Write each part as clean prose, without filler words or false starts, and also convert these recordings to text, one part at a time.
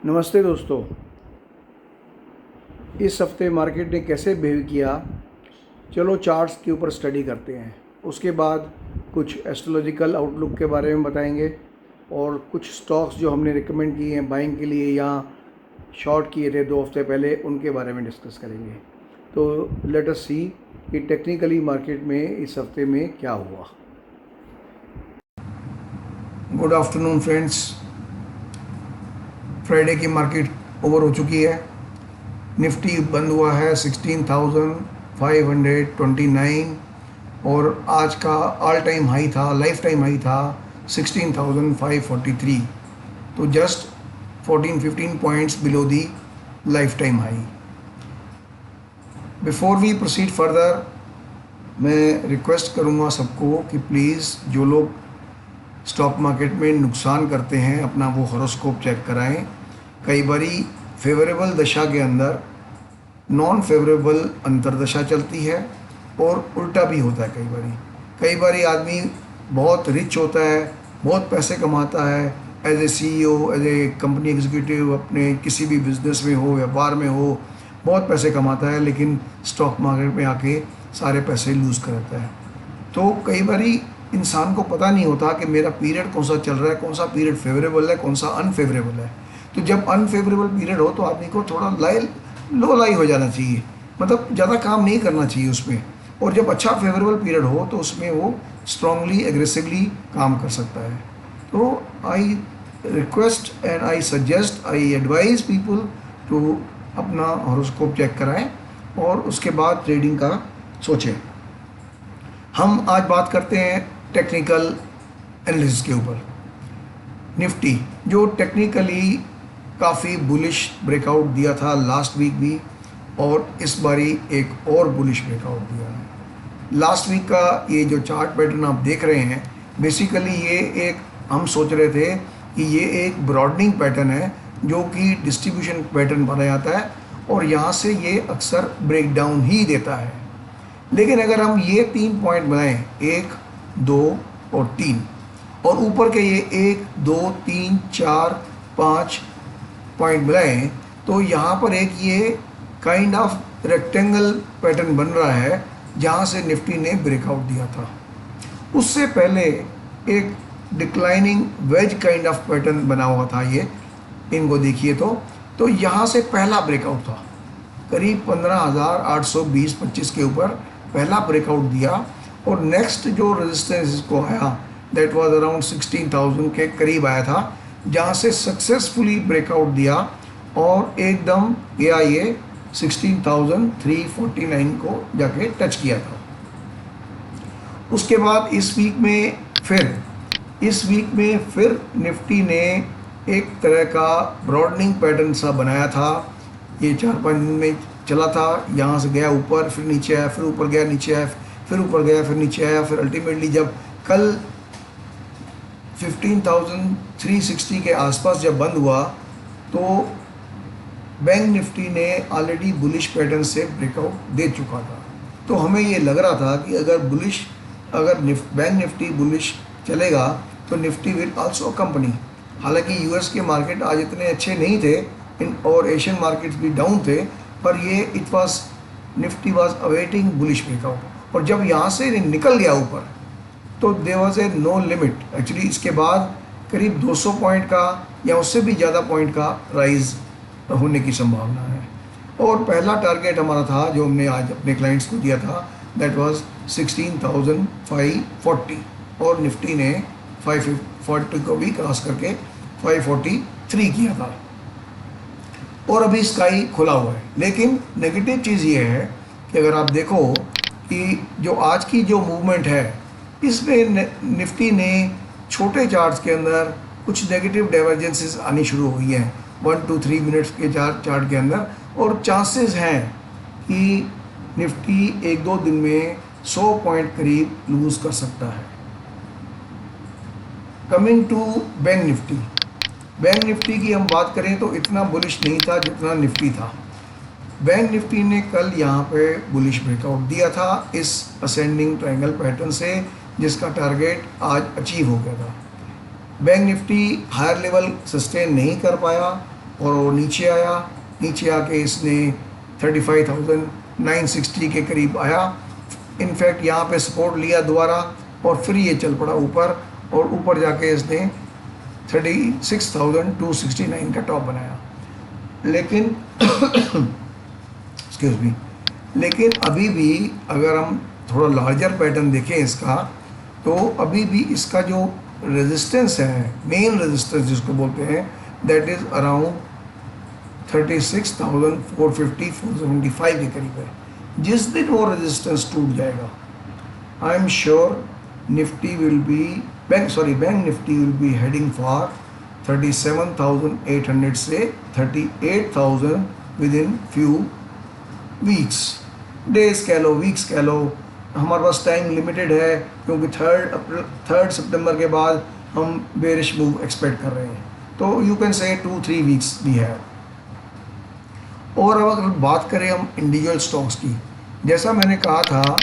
नमस्ते दोस्तों। इस हफ्ते मार्केट ने कैसे बिहेव किया, चलो चार्ट्स के ऊपर स्टडी करते हैं। उसके बाद कुछ एस्ट्रोलॉजिकल आउटलुक के बारे में बताएंगे और कुछ स्टॉक्स जो हमने रिकमेंड किए हैं बाइंग के लिए या शॉर्ट किए थे 2 हफ्ते पहले, उनके बारे में डिस्कस करेंगे। तो लेट अस सी कि टेक्निकली मार्केट में इस हफ्ते में क्या हुआ। Good afternoon friends. फ्राइडे की मार्केट ओवर हो चुकी है। निफ्टी बंद हुआ है 16,529 और आज का ऑल टाइम हाई था, लाइफ टाइम हाई था 16,543। तो just 14-15 points below the life time high. Before we proceed further, मैं रिक्वेस्ट करूँगा सबको कि प्लीज़ जो लोग स्टॉक मार्केट में नुकसान करते हैं अपना वो हॉरोस्कोप चेक कराएं। कई बारी फेवरेबल दशा के अंदर नॉन फेवरेबल अंतरदशा चलती है और उल्टा भी होता है। कई बारी आदमी बहुत रिच होता है, बहुत पैसे कमाता है as a CEO, as a company executive, अपने किसी भी बिजनेस में हो, व्यापार में हो, बहुत पैसे कमाता है, लेकिन स्टॉक मार्केट में आके सारे पैसे लूज़ कर देता है। तो कई बारी इंसान को पता नहीं होता कि मेरा पीरियड कौन सा चल रहा है, कौन सा पीरियड फेवरेबल है, कौन सा अनफेवरेबल है। तो जब अनफेवरेबल पीरियड हो तो आदमी को थोड़ा लो लाई हो जाना चाहिए, मतलब ज़्यादा काम नहीं करना चाहिए उसमें। और जब अच्छा फेवरेबल पीरियड हो तो उसमें वो स्ट्रांगली एग्रेसिवली काम कर सकता है। तो I request and I suggest, I advise people to अपना हॉरोस्कोप चेक कराएं और उसके बाद ट्रेडिंग का सोचें। हम आज बात करते हैं टेक्निकल एनालिसिस के ऊपर। निफ्टी जो टेक्निकली काफ़ी बुलिश ब्रेकआउट दिया था लास्ट वीक भी, और इस बारी एक और बुलिश ब्रेकआउट दिया है। लास्ट वीक का ये जो चार्ट पैटर्न आप देख रहे हैं, बेसिकली ये एक, हम सोच रहे थे कि ये एक ब्रॉडनिंग पैटर्न है जो कि डिस्ट्रीब्यूशन पैटर्न बना जाता है और यहाँ से ये अक्सर ब्रेक डाउन ही देता है। लेकिन अगर हम ये 3 पॉइंट बनाएं, 1, 2 और 3, और ऊपर के ये 1, 2, 3, 4, 5 पॉइंट बनाएं, तो यहाँ पर एक ये काइंड ऑफ रेक्टेंगल पैटर्न बन रहा है जहाँ से निफ्टी ने ब्रेकआउट दिया था। उससे पहले एक declining wedge kind of pattern बना हुआ था। ये इनको देखिए तो यहाँ से पहला ब्रेकआउट था, करीब 15,820-25 के ऊपर पहला ब्रेकआउट दिया और नेक्स्ट जो रेजिस्टेंस इसको आया दैट वाज अराउंड 16,000 के करीब आया था, जहाँ से सक्सेसफुली ब्रेकआउट दिया और एकदम गया ये 16,349 को जाके टच किया था। उसके बाद इस वीक में फिर निफ्टी ने एक तरह का ब्रॉडनिंग पैटर्न सा बनाया था। ये 4-5 दिन में चला था, यहाँ से गया ऊपर, फिर नीचे आया, फिर ऊपर गया, नीचे आया, फिर ऊपर गया, फिर नीचे आया, फिर अल्टीमेटली जब कल 15,360 के आसपास जब बंद हुआ तो बैंक निफ्टी ने ऑलरेडी बुलिश पैटर्न से ब्रेकआउट दे चुका था। तो हमें ये लग रहा था कि अगर बैंक निफ्टी बुलिश चलेगा तो निफ्टी विल आल्सो कंपनी। हालांकि यूएस के मार्केट आज इतने अच्छे नहीं थे और एशियन मार्केट्स भी डाउन थे, पर ये Nifty was awaiting bullish breakout, और जब यहाँ से निकल गया ऊपर तो there was a no limit. Actually इसके बाद करीब 200 पॉइंट का या उससे भी ज़्यादा पॉइंट का राइज होने की संभावना है। और पहला टारगेट हमारा था जो हमने आज अपने क्लाइंट्स को दिया था, दैट वाज 16,540, और निफ्टी ने 540 को भी क्रॉस करके 543 किया था और अभी स्काई खुला हुआ है। लेकिन नेगेटिव चीज़ ये है कि अगर आप देखो कि जो आज की जो मूवमेंट है इसमें निफ्टी ने छोटे चार्ट्स के अंदर कुछ नेगेटिव डाइवर्जेंसेस आनी शुरू हुई हैं 1 to 3 मिनट्स के चार्ट के अंदर, और चांसेस हैं कि निफ्टी 1-2 दिन में 100 पॉइंट करीब लूज़ कर सकता है। कमिंग टू बैंक निफ्टी की हम बात करें तो इतना बुलिश नहीं था जितना निफ्टी था। बैंक निफ्टी ने कल यहाँ पे बुलिश ब्रेकआउट दिया था इस असेंडिंग ट्रायंगल पैटर्न से, जिसका टारगेट आज अचीव हो गया था। Bank Nifty higher level sustain नहीं कर पाया और वो नीचे आया, नीचे आके इसने 35,960 के करीब आया। इनफैक्ट यहाँ पे सपोर्ट लिया दोबारा और फिर ये चल पड़ा ऊपर, और ऊपर जाके इसने 36,269 का टॉप बनाया। लेकिन एक्सक्यूज मी, लेकिन अभी भी अगर हम थोड़ा लार्जर पैटर्न देखें इसका, तो अभी भी इसका जो रेजिस्टेंस है, मेन रेजिस्टेंस जिसको बोलते हैं, दैट इज़ अराउंड 36,450 475 के करीब है। जिस दिन वो रेजिस्टेंस टूट जाएगा, I am sure Nifty will be bank Nifty will be heading for 37,800 से 38,000 with in few weeks, days कह लो, वीक्स कह लो। हमारे पास टाइम लिमिटेड है क्योंकि 3 सितंबर के बाद हम बेरिश मूव एक्सपेक्ट कर रहे हैं, तो यू कैन से 2-3 वीक्स भी है। और अब अगर बात करें हम इंडिविजुअल स्टॉक्स की, जैसा मैंने कहा था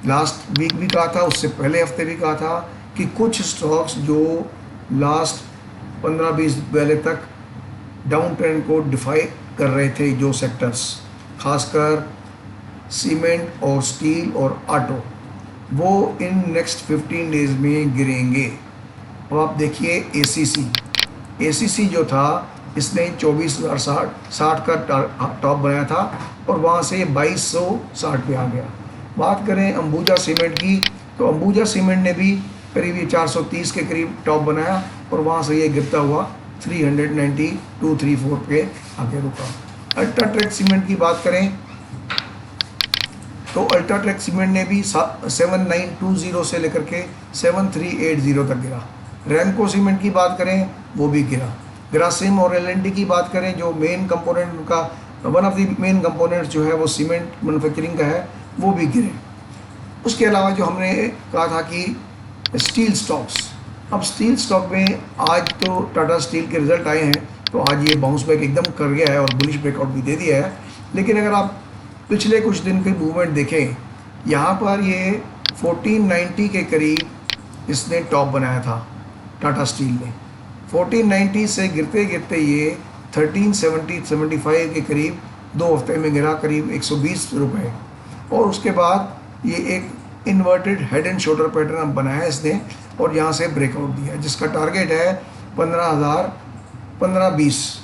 लास्ट वीक भी कहा था, उससे पहले हफ्ते भी कहा था कि कुछ स्टॉक्स जो लास्ट 15-20 पहले तक डाउन ट्रेंड को डिफाई कर रहे थे, जो सेक्टर्स खासकर सीमेंट और स्टील और ऑटो, वो इन नेक्स्ट 15 डेज में गिरेंगे। अब आप देखिए एसीसी जो था, इसने 24,060 का टॉप बनाया था और वहाँ से 2260 पे आ गया। बात करें अंबुजा सीमेंट की, तो अंबुजा सीमेंट ने भी करीब ये 430 के करीब टॉप बनाया और वहाँ से ये गिरता हुआ 392-304 पे आगे रुका। अल्ट्राटेक सीमेंट की बात करें तो अल्ट्राटेक सीमेंट ने भी 7920 से लेकर के 7380 तक गिरा। रैमको सीमेंट की बात करें वो भी गिरा। ग्रासिम और एलएनटी की बात करें, जो मेन कंपोनेंट उनका one of the main components जो है वो सीमेंट मैन्युफैक्चरिंग का है, वो भी गिरे। उसके अलावा जो हमने कहा था कि स्टील स्टॉक्स, अब स्टील स्टॉक में आज तो टाटा स्टील के रिजल्ट आए हैं, तो आज ये बाउंस बैक एकदम कर गया है और बुलिश ब्रेकआउट भी दे दिया है। लेकिन अगर आप पिछले कुछ दिन की मूवमेंट देखें, यहाँ पर ये 1490 के करीब इसने टॉप बनाया था टाटा स्टील ने। 1490 से गिरते गिरते ये 1375 के करीब 2 हफ्ते में गिरा, करीब 120 रुपये। और उसके बाद ये एक inverted head and shoulder pattern बनाया इसने और यहाँ से ब्रेकआउट दिया, जिसका टारगेट है 15,020।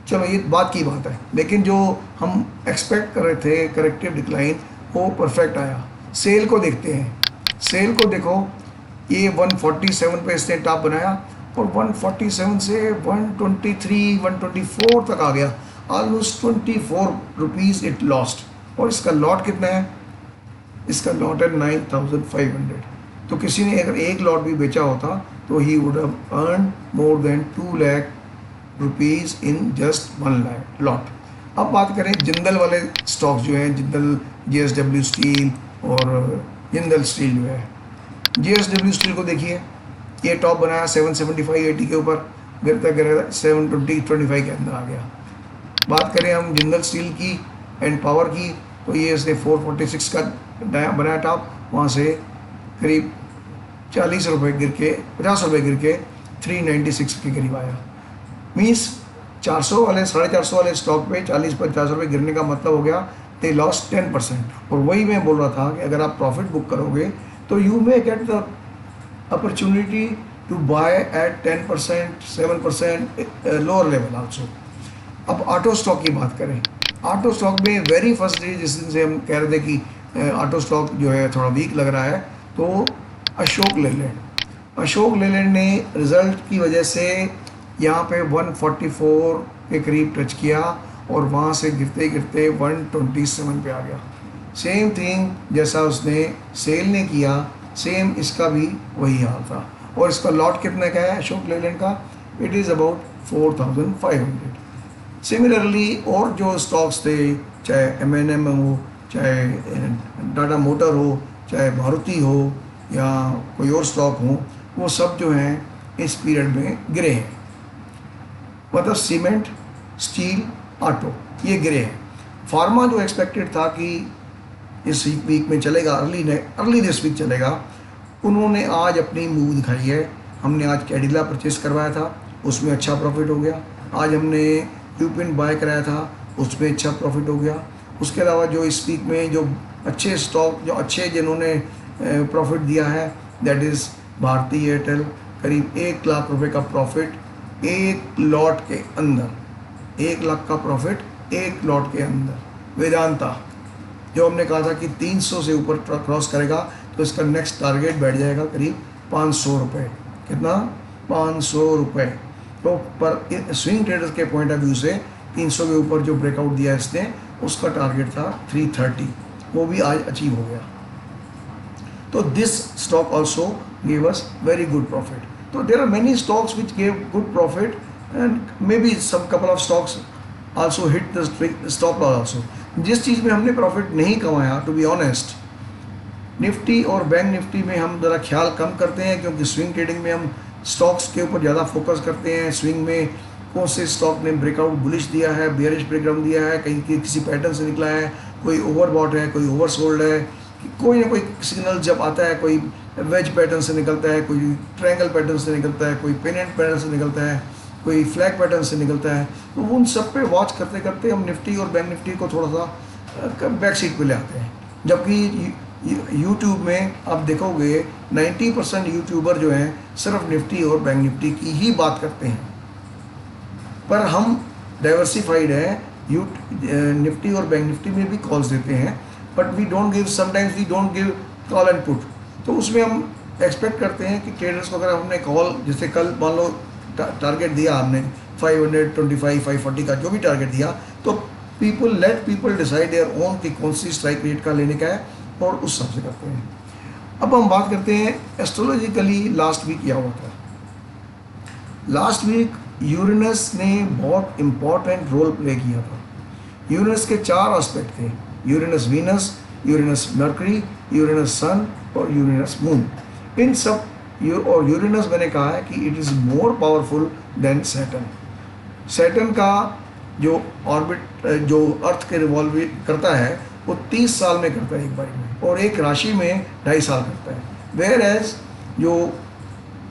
चलो ये बात की बात है, लेकिन जो हम एक्सपेक्ट कर रहे थे करेक्टिव डिक्लाइन, वो परफेक्ट आया। सेल को देखते हैं, सेल को देखो, ये 147 पे इसने टॉप बनाया और 147 से 123 124 तक आ गया, ऑलमोस्ट 24 रुपीज़ इट लॉस्ट। और इसका लॉट कितना है? इसका लॉट है 9,500। तो किसी ने अगर एक लॉट भी बेचा होता तो he would have earn more than 2 lakh rupees in just 1 lakh lot. अब बात करें जिंदल वाले स्टॉक्स जो हैं, जिंदल, JSW स्टील और जिंदल स्टील जो है, JSW स्टील को देखिए, ये टॉप बनाया 775-80 के ऊपर, गिरता गिरता 720-25 के अंदर आ गया। बात करें हम जिंदल स्टील की एंड पावर की, तो ये इसने 446 का बनाया टॉप, वहाँ से करीब 40 रुपये गिर के 50 रुपये गिर के 396 के करीब आया। मीन्स 400 वाले 450 वाले स्टॉक पे 40-50 रुपये गिरने का मतलब हो गया दे लॉस्ट 10%। और वही मैं बोल रहा था कि अगर आप प्रॉफिट बुक करोगे तो you may get the opportunity to buy at 10%, 7% lower level also. अब ऑटो स्टॉक की बात करें, ऑटो स्टॉक में वेरी फर्स्ट डे जिस दिन से हम कह रहे थे कि ऑटो स्टॉक जो है थोड़ा वीक लग रहा है, तो अशोक लेलैंड ने रिज़ल्ट की वजह से यहाँ पे 144 के करीब टच किया और वहाँ से गिरते गिरते 127 पे आ गया। सेम थिंग जैसा उसने सेल ने किया, सेम इसका भी वही हाल था। और इसका लॉट कितने का है अशोक लेलैंड का? It is about 4,500। सिमिलरली और जो स्टॉक्स थे, चाहे M&M हो, चाहे टाटा मोटर हो, चाहे मारुति हो या कोई और स्टॉक हो, वो सब जो हैं इस पीरियड में गिरे हैं। मतलब सीमेंट, स्टील, ऑटो ये गिरे हैं। फार्मा जो एक्सपेक्टेड था कि इस वीक में चलेगा, अर्ली दिस वीक चलेगा, उन्होंने आज अपनी मूव दिखाई है। हमने आज कैडिला परचेस करवाया था, उसमें अच्छा प्रॉफिट हो गया। आज हमने यूपिन बाय कराया था, उसमें अच्छा प्रॉफिट हो गया। उसके अलावा जो इस वीक में जो अच्छे स्टॉक, जो अच्छे जिन्होंने प्रॉफिट दिया है, दैट इज़ भारती एयरटेल, करीब 1 लाख रुपए का प्रॉफिट एक लॉट के अंदर, 1 लाख का प्रॉफिट एक लॉट के अंदर। वेदांता जो हमने कहा था कि 300 से ऊपर क्रॉस करेगा तो इसका नेक्स्ट टारगेट बैठ जाएगा करीब 500 रुपये। कितना? 500 रुपये। तो पर स्विंग ट्रेडर्स के पॉइंट ऑफ व्यू से 300 के ऊपर जो ब्रेकआउट दिया इसने, उसका टारगेट था 330, वो भी आज अचीव हो गया। तो this stock also give us very good profit. तो there are many stocks which gave good profit and may be some couple of stocks also hit the stop loss also. जिस चीज़ में हमने प्रॉफिट नहीं कमाया, टू बी ऑनेस्ट, निफ्टी और bank Nifty में हम ज़रा ख्याल कम करते हैं, क्योंकि स्विंग ट्रेडिंग में हम स्टॉक्स के ऊपर ज़्यादा फोकस करते हैं। स्विंग में कौन से स्टॉक ने ब्रेकआउट बुलिश दिया है, बेयरिश ब्रेकडाउन दिया है, कहीं किसी पैटर्न से निकला है, कोई ओवरबॉट है, कोई ओवरसोल्ड है, कोई ना कोई सिग्नल जब आता है, कोई वेज पैटर्न से निकलता है, कोई ट्रायंगल पैटर्न से निकलता है, कोई पेनेंट पैटर्न से निकलता है, कोई फ्लैग पैटर्न से निकलता है। तो उन सब पे वॉच करते करते हम निफ्टी और बैंक निफ्टी को थोड़ा सा बैक सीट पे ले आते हैं। जबकि यूट्यूब में आप देखोगे 90% यूट्यूबर जो हैं सिर्फ निफ्टी और बैंक निफ्टी की ही बात करते हैं, पर हम डाइवर्सिफाइड है। निफ्टी और बैंक निफ्टी में भी कॉल्स देते हैं, but we don't give, sometimes we don't give call and put. तो उसमें हम एक्सपेक्ट करते हैं कि ट्रेडर्स को अगर हमने कॉल, जैसे कल मान लो टारगेट दिया हमने 525 540 का जो भी टारगेट दिया, तो let people decide their own कि कौन सी स्ट्राइक रेट का लेने का है, और उस हिसाब से करते हैं। अब हम बात करते हैं एस्ट्रोलॉजिकली लास्ट वीक क्या हुआ था। लास्ट वीक यूरेनस ने बहुत इम्पॉर्टेंट रोल प्ले किया था। यूरेनस के 4 एस्पेक्ट थे, Uranus Venus, Uranus Mercury, Uranus sun और यूरेनस मून। इन सब और यूरेनस मैंने कहा है कि it is more powerful than Saturn. Saturn का जो ऑर्बिट, जो अर्थ के रिवॉल्व करता है, वो 30 साल में करता है एक बार में, और एक राशि में 2.5 साल करता है। वेयर एज जो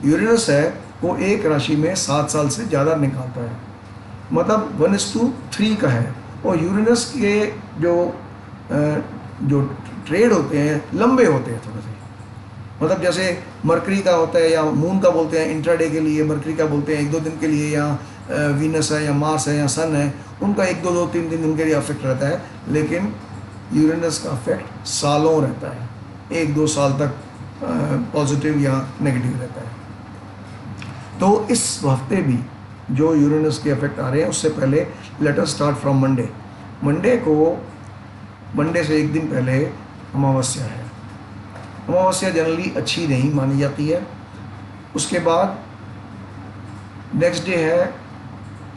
यूरेनस है वो एक राशि में 7 साल से ज़्यादा निकालता है, मतलब 1:3 का है। और यूरेनस के जो ट्रेड होते हैं लंबे होते हैं थोड़े से, मतलब जैसे मरकरी का होता है या मून का बोलते हैं इंट्राडे के लिए, मरकरी का बोलते हैं 1-2 दिन के लिए, या वीनस है या मार्स है या सन है, उनका 1-2-3 दिन के लिए अफेक्ट रहता है। लेकिन यूरेनस का अफेक्ट सालों रहता है, 1-2 साल तक पॉजिटिव या नेगेटिव रहता है। तो इस हफ्ते भी जो यूरेनस के इफेक्ट आ रहे हैं, उससे पहले let us start from Monday से एक दिन पहले अमावस्या है। अमावस्या जनरली अच्छी नहीं मानी जाती है। उसके बाद नेक्स्ट डे है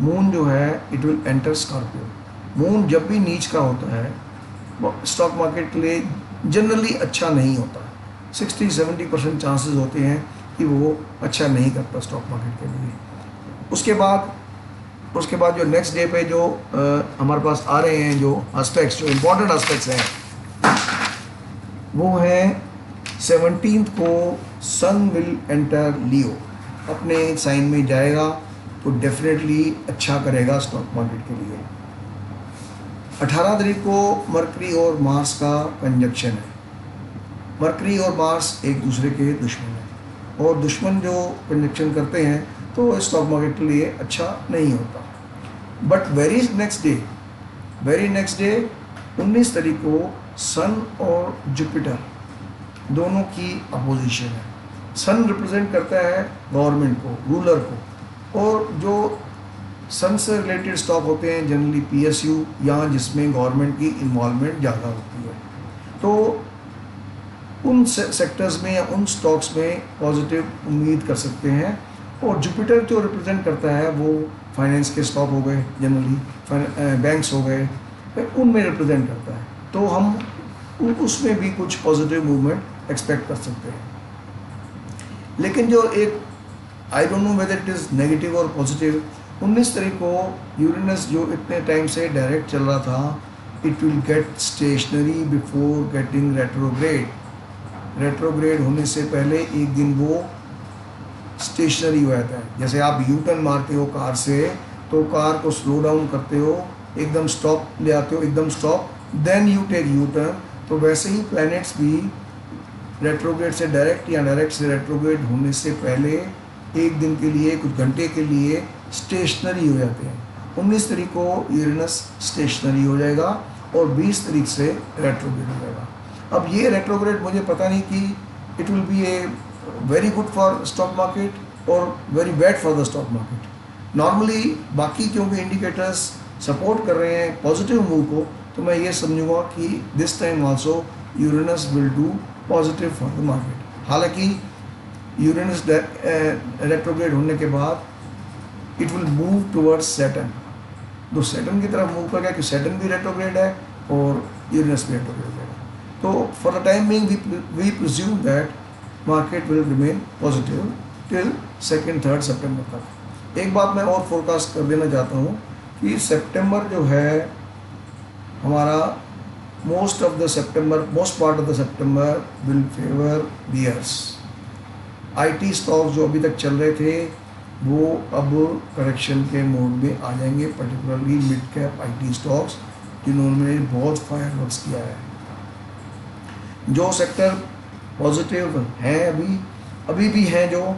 मून, जो है it will enter Scorpio. Moon जब भी नीच का होता है वो स्टॉक मार्केट के लिए जनरली अच्छा नहीं होता। 60-70% चांसेस होते हैं कि वो अच्छा नहीं करता स्टॉक मार्केट के लिए। उसके बाद जो नेक्स्ट डे पे जो हमारे पास आ रहे हैं, जो एस्पेक्ट्स, जो इम्पोर्टेंट एस्पेक्ट्स हैं, वो हैं 17 को सन विल एंटर लियो, अपने साइन में जाएगा, तो डेफिनेटली अच्छा करेगा स्टॉक मार्केट के लिए। 18 तारीख को मरकरी और मार्स का कंजक्शन है। मरकरी और मार्स एक दूसरे के दुश्मन हैं, और दुश्मन जो कंजक्शन करते हैं तो स्टॉक मार्केट के लिए अच्छा नहीं होता। बट वेरी नेक्स्ट डे 19 तारीख को सन और जुपिटर दोनों की अपोजिशन है। सन रिप्रेजेंट करता है गवर्नमेंट को, रूलर को, और जो सन से रिलेटेड स्टॉक होते हैं जनरली PSU, या जिसमें गवर्नमेंट की इन्वॉल्वमेंट ज़्यादा होती है, तो उन सेक्टर्स में या उन स्टॉक्स में पॉजिटिव उम्मीद कर सकते हैं। और जुपिटर जो रिप्रेजेंट करता है वो फाइनेंस के स्टॉक हो गए, जनरली बैंक्स हो गए, उनमें रिप्रेजेंट करता है, तो हम उसमें भी कुछ पॉजिटिव मूवमेंट एक्सपेक्ट कर सकते हैं। लेकिन जो एक I don't know whether it is negative और पॉजिटिव, 19 तारीख को यूरेनस जो इतने टाइम से डायरेक्ट चल रहा था, it will get stationary before getting retrograde होने से पहले एक दिन वो स्टेशनरी हो जाता है। जैसे आप यू टर्न मारते हो कार से, तो कार को स्लो डाउन करते हो, एकदम स्टॉप ले आते हो, एकदम stop, then you take U turn. तो वैसे ही प्लैनेट्स भी रेट्रोग्रेड से डायरेक्ट या डायरेक्ट से रेट्रोग्रेड होने से पहले एक दिन के लिए, कुछ घंटे के लिए स्टेशनरी हो जाते हैं। 19 तारीख को यूरेनस स्टेशनरी हो जाएगा और 20 तारीख से रेट्रोग्रेड हो जाएगा। अब ये रेट्रोग्रेड मुझे पता नहीं कि it will be a very good for stock market और very bad for the stock market. Normally बाकी क्योंकि इंडिकेटर्स सपोर्ट कर रहे हैं पॉजिटिव मूव को, तो मैं ये समझूंगा कि this time also Uranus will do positive for the market. हालांकि यूरेनस रेट्रोग्रेड होने के बाद it will move towards Saturn, तो सैटर्न की तरफ मूव करेगा कि सैटर्न भी रेट्रोग्रेड है और यूरेनस भी रेट्रोग्रेड है। तो for the time being we presume that market will remain positive till 2-3 सितंबर तक। एक बात मैं और फोरकास्ट कर देना चाहता हूँ कि सितंबर जो है हमारा most part of the September will favour bears. IT stocks जो अभी तक चल रहे थे वो अब करेक्शन के मोड में आ जाएंगे, particularly mid cap IT stocks जिन्होंने बहुत फायरवर्क्स किया है। जो सेक्टर पॉजिटिव हैं अभी भी हैं, जो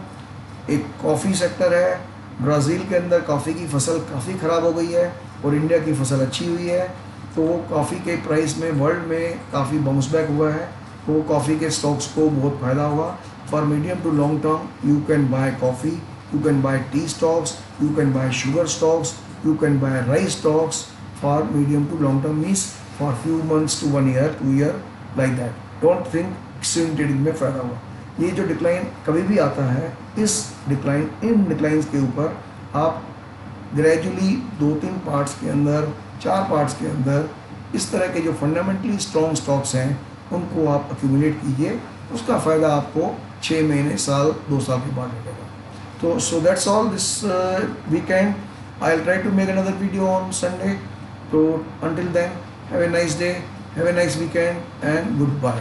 एक कॉफ़ी सेक्टर है। ब्राज़ील के अंदर कॉफ़ी की फसल काफ़ी ख़राब हो गई है और इंडिया की फसल अच्छी हुई है, तो वो कॉफ़ी के प्राइस में वर्ल्ड में काफ़ी बाउंस बैक हुआ है, तो कॉफ़ी के स्टॉक्स को बहुत फ़ायदा हुआ। For medium to long term you can buy coffee, you can buy tea stocks, you can buy sugar stocks, you can buy rice stocks for medium to long term, means for few months to 1 year, 2 year, like that. Don't think swing trading में फ़ायदा हुआ। ये जो decline कभी भी आता है, इन declines के ऊपर आप ग्रेजुअली 2-3 पार्ट्स के अंदर, 4 पार्ट्स के अंदर इस तरह के जो फंडामेंटली स्ट्रॉन्ग स्टॉक्स हैं उनको आप एक्यूमुलेट कीजिए, उसका फ़ायदा आपको 6 महीने, साल, 2 साल के बाद मिलेगा। So that's all this weekend. I'll try to make another video on Sunday. So until then, have a nice day, have a nice weekend, and goodbye.